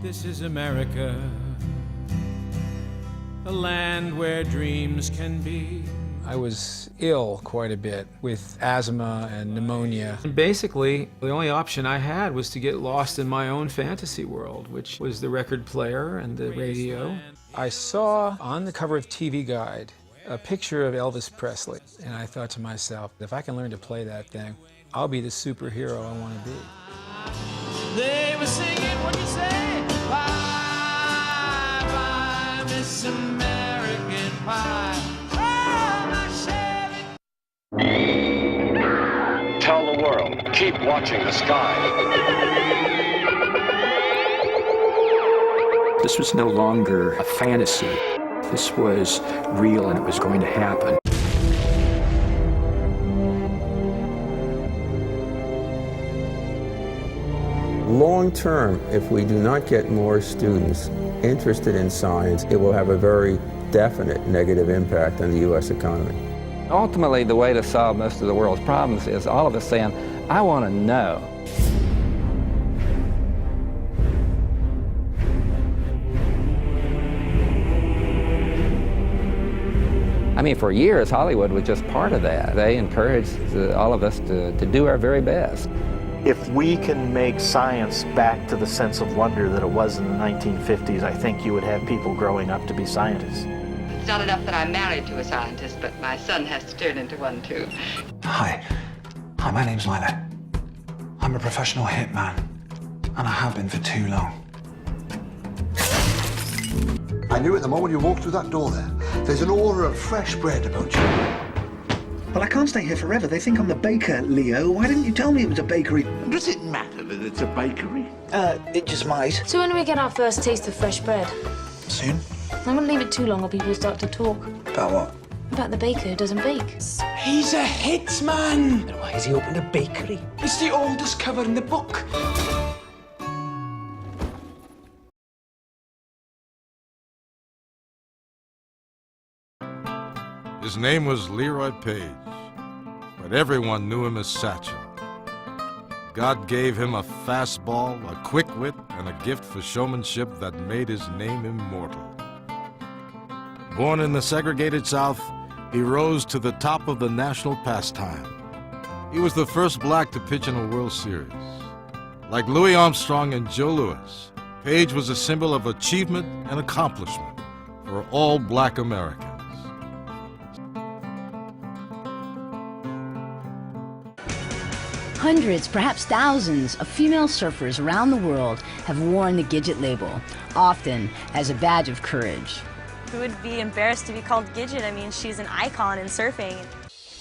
This is America, a land where dreams can be. I was ill quite a bit with asthma and pneumonia. And basically, the only option I had was to get lost in my own fantasy world, which was the record player and the radio. I saw on the cover of TV Guide a picture of Elvis Presley, and I thought to myself, if I can learn to play that thing, I'll be the superhero I want to be. They were singing, what you say? Bye, bye, Miss American Pie. Tell the world, keep watching the sky. This was no longer a fantasy. This was real and it was going to happen. Long term, if we do not get more students interested in science, it will have a very definite negative impact on the U.S. economy. Ultimately, the way to solve most of the world's problems is all of us saying, I want to know. I mean, for years, Hollywood was just part of that. They encouraged all of us to do our very best. If we can make science back to the sense of wonder that it was in the 1950s, I think you would have people growing up to be scientists. It's not enough that I'm married to a scientist, but my son has to turn into one too. Hi, my name's Lila. I'm a professional hitman, and I have been for too long. I knew it the moment you walked through that door there. There's an aura of fresh bread about you. Well, I can't stay here forever. They think I'm the baker, Leo. Why didn't you tell me it was a bakery? Does it matter that it's a bakery? It just might. So when do we get our first taste of fresh bread? Soon. I wouldn't leave it too long or people start to talk. About what? About the baker who doesn't bake. He's a hitman! And why has he opened a bakery? It's the oldest cover in the book. His name was Leroy Page, but everyone knew him as Satchel. God gave him a fastball, a quick wit, and a gift for showmanship that made his name immortal. Born in the segregated South, he rose to the top of the national pastime. He was the first black to pitch in a World Series. Like Louis Armstrong and Joe Louis, Page was a symbol of achievement and accomplishment for all black Americans. Hundreds, perhaps thousands, of female surfers around the world have worn the Gidget label, often as a badge of courage. Who would be embarrassed to be called Gidget? I mean, she's an icon in surfing.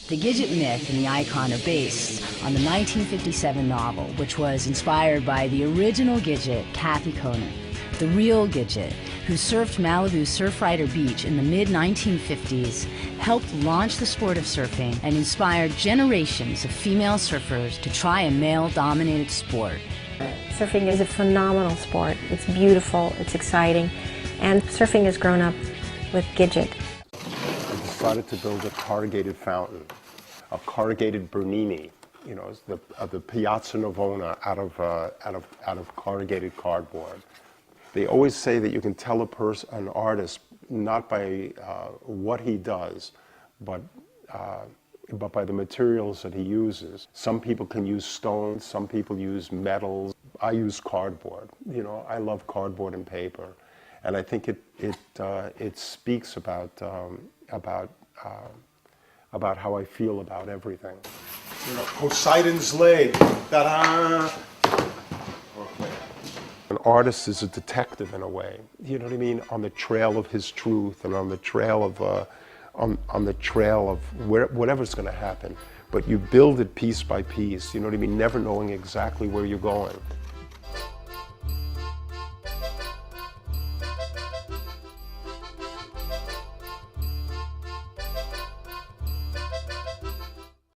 The Gidget myth and the icon are based on the 1957 novel, which was inspired by the original Gidget, Kathy Conant, the real Gidget, who surfed Malibu Surfrider Beach in the mid-1950s, helped launch the sport of surfing, and inspired generations of female surfers to try a male-dominated sport. Surfing is a phenomenal sport. It's beautiful, it's exciting, and surfing has grown up with Gidget. I decided to build a corrugated fountain, a corrugated Bernini, you know, the Piazza Navona out of corrugated cardboard. They always say that you can tell an artist not by what he does, but by the materials that he uses. Some people can use stones, some people use metals. I use cardboard. You know, I love cardboard and paper, and I think it speaks about how I feel about everything. You know, Poseidon's leg. Ta-da! An artist is a detective in a way, you know what I mean, on the trail of his truth and on the trail of whatever's going to happen. But you build it piece by piece, you know what I mean, never knowing exactly where you're going.